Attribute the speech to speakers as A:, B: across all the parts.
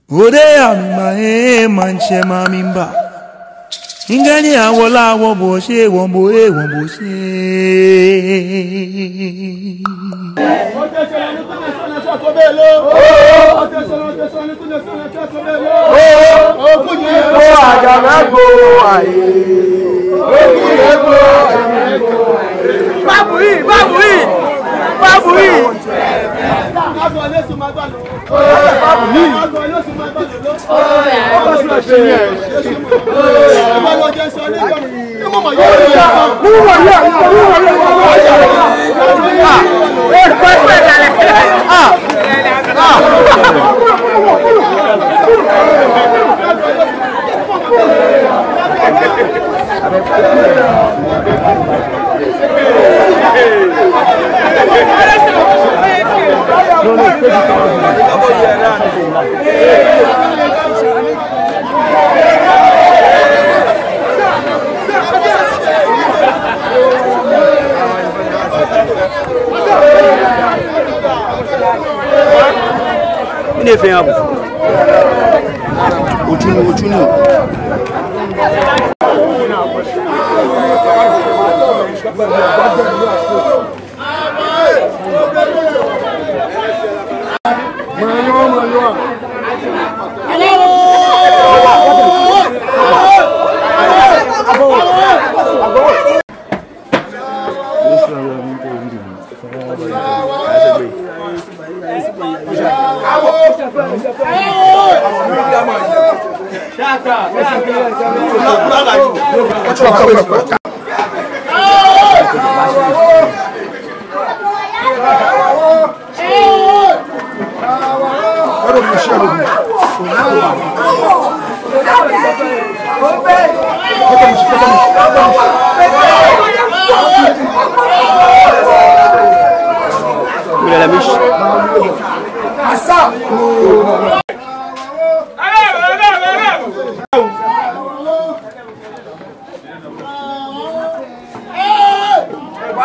A: Odea mae manche mamimba. Ingani awola woboshe womboe womboshe.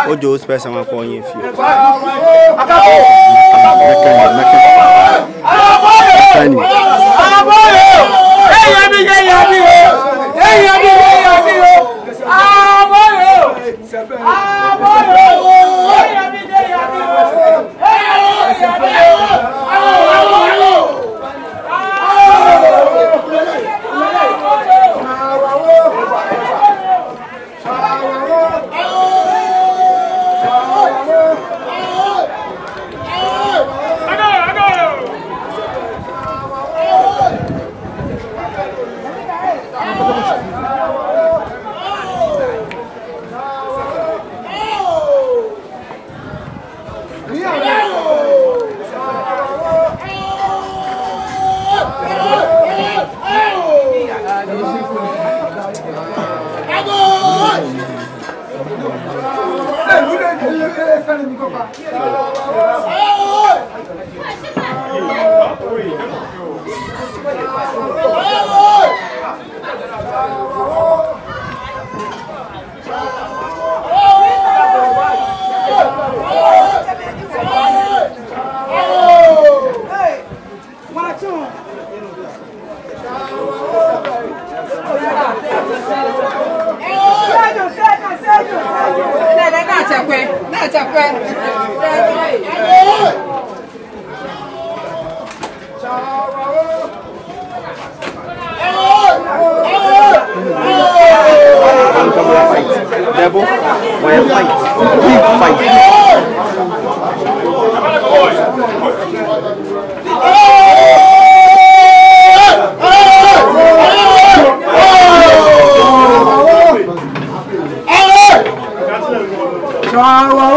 B: Ojo space am for you if you.
C: Shawa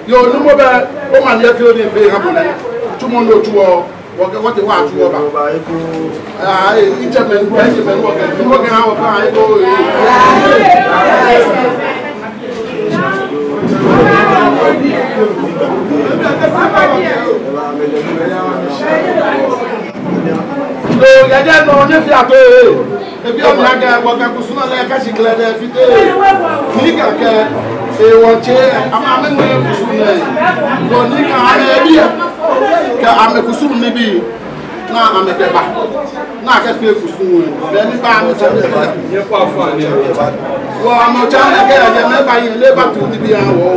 B: Yo, no more bad. Oh, man, you feel the very happy. Tomorrow, to what they want to about. Interment, Benjamin, working out of I go. No, you don't know if you are good. If you are not going to work out sooner like I should glad if you do. I'm a kusum maybe. Now I'm a deba. Now I can feel kusum. Then if I'm a child, well, I'm a child again. I never live to the BRO.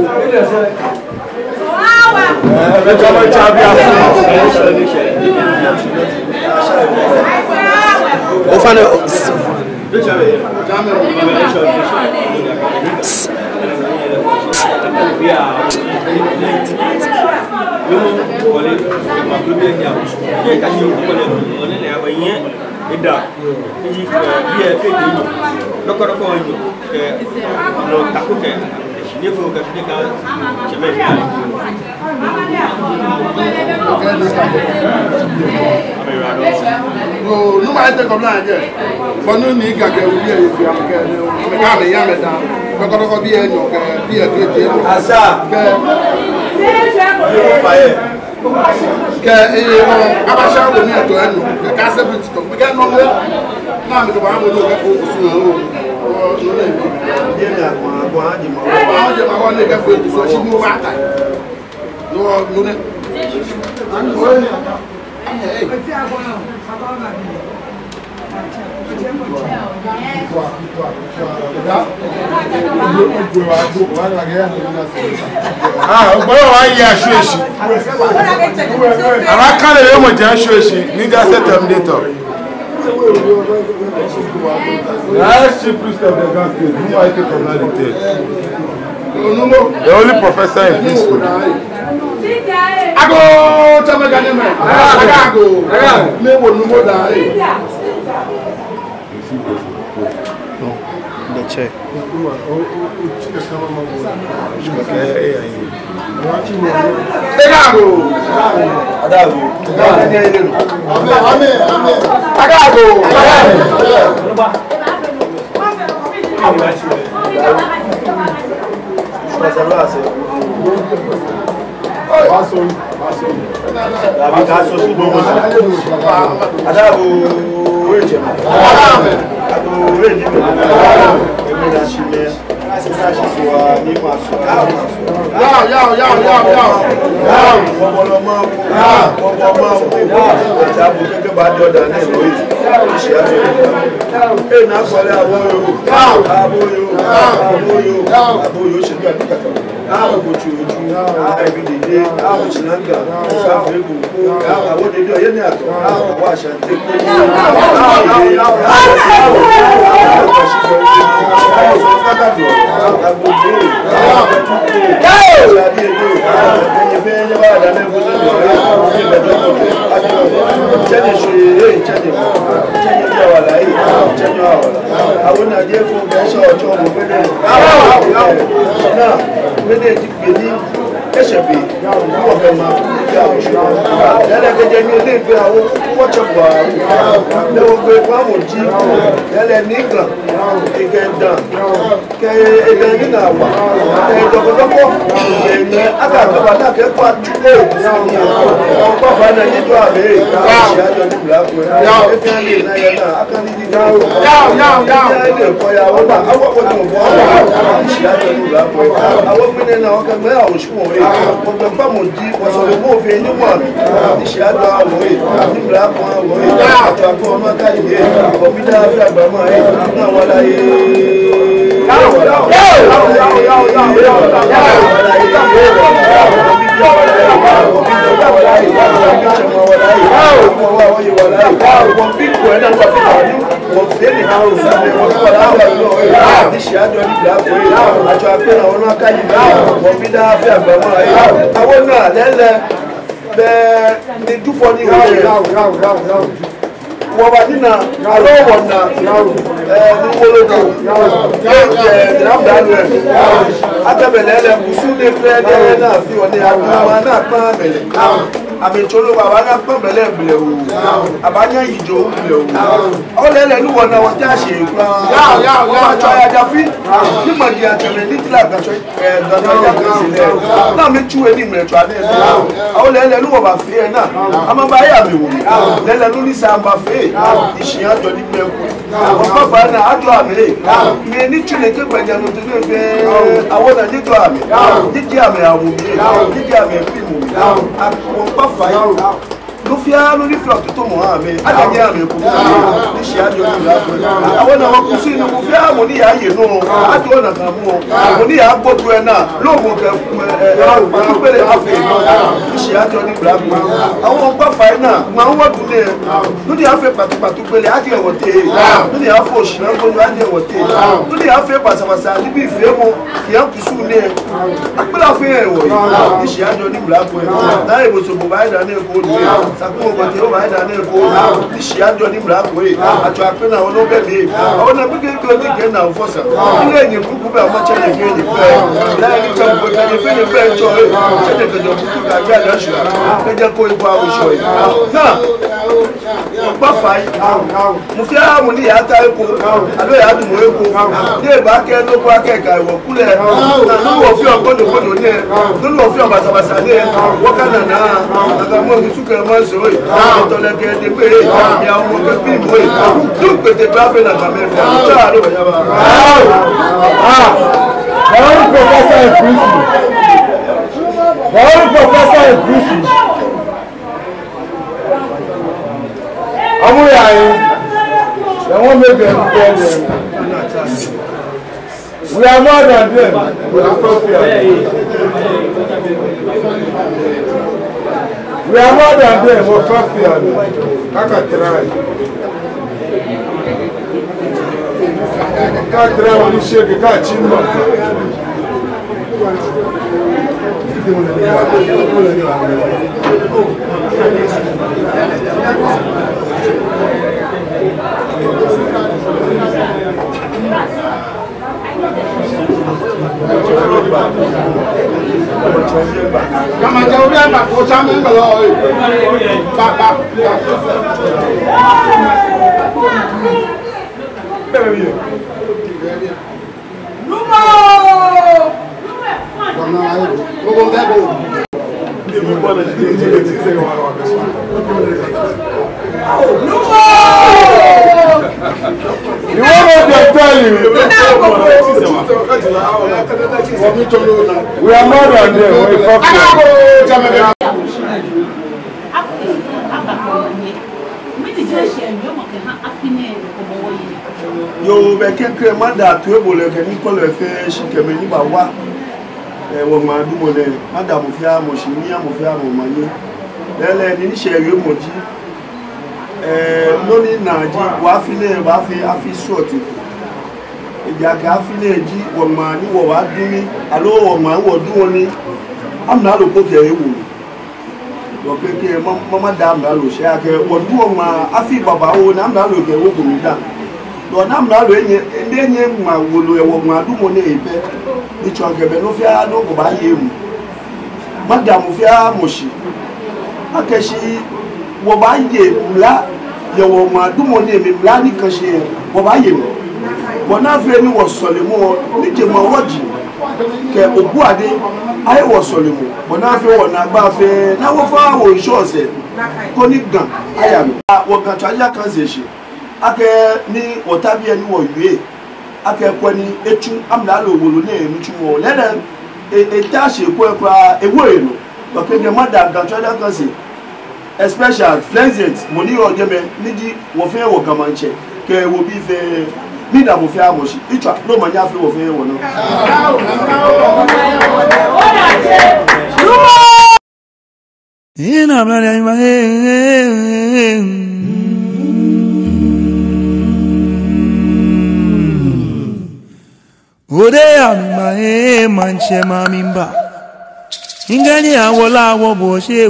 B: No matter the line, but no need to get the only professor in this school. I go to my government. I go. Me will no more die. The check. Abecholo baba na pon bele bele o abanya yijo bele o lele lu wona won ja se gba ya ya ja fi ni mo di atele ni tila ga so ya sile na me tuwe ni me to ade o lele lu wo ba fi na ama ba ya mi wo lele lu ni sa ba fi isi ajo ni pe ku o ba ba na ajo ami me ni tule ke gbaja no to be awona ni to ami didi ami awu mi didi ami fi mu mi no fia no ni flop to mo ha me adani ame ko ni shi ajo ni la ko awon awon ku si no mo fia mo ni ya ye no ajo na kan mo ni ya gbodu e na lo mo ke ku pele afi ni shi ajo ni bla ko awon pa fa na ma wo du le no ni afi patu pele aje wo te no ni afo shi na ko aje wo te no ni afi pasa ni bi fe mo ki an ku su le apela fe e wo ni shi ajo ni bla ko na e bo so bo ba da na ko du Sakumo bati o ba da na ko ni shi ajo ni bra ko e ajo apena won no bebe awon na bige ko ni ke na fosa ile ni buku ba mo che ni ke ni pe la ni che ko ka ni fe ni pe cho e che de ko buku ka ja da shu ke je ko ibo awo sho e na pa fai mo fi a mo ni ya ta ko alo ya du mo e ko ni e ba ke no ko ake ka iwo kule na no wo fi o godo ni no wo fi o basa ni wo kana na aga mo su ke mo so e to le ke de pe ya mo ke bi mo e du pe te ba fe na ka me fa ta lo ya ba
C: professor in prison. Professor in prison. They won't make them tell them. We are more than them. We are We are more than them. We're I can try. I can't try when you shake it. I can't
B: Kama jauria ba ko chame mbalo ba
C: You want to tell you? We are more than them.
B: Yo, be kekre manda to ebole ke ni ko le fe shi ke me ni ba wa. Ŋmaadumɔ le Adamu fia moshimia mo fia mo manye lele ni shewe moji noni naji wa file ba fi afi short eja ga file ji Ŋma ni wo wa dumi alo Ŋma wo du oni amna lo ko ke ewu lo keke mama da amna lo she ake wo du Ŋma afi baba wo na amna lo ke wo ko mi da lo na amna lo enye Ŋma wo lo e Ŋmaadumɔ ne ipe ni chongebe no fia no go ba yemu madam fia moshi akeshi wo ba ye mla ye wo Ŋmaadumɔ ne mi mla ni kashi wo ba yemu bona fe ni wo solemo ni je ma woji ke oguade ai wo solemo bona fe wo na gba fe na wo fa wo sho se ko ni gan aya mi wo kan chaja kan se shi ake ni otabi eni wo yue ake kwani etu amna lo wolo ne emitu wo lele eta se ko ekwa ewo eno to ke de madam kan chaja kan se special pleasant money o jeme niji wo fe wo kamanche ke wo bi fe mi da mo fi amoshi itwa no manya fi wo fe wo no
A: ina mala ma ode ama manche mamimba ingani awola wo bo se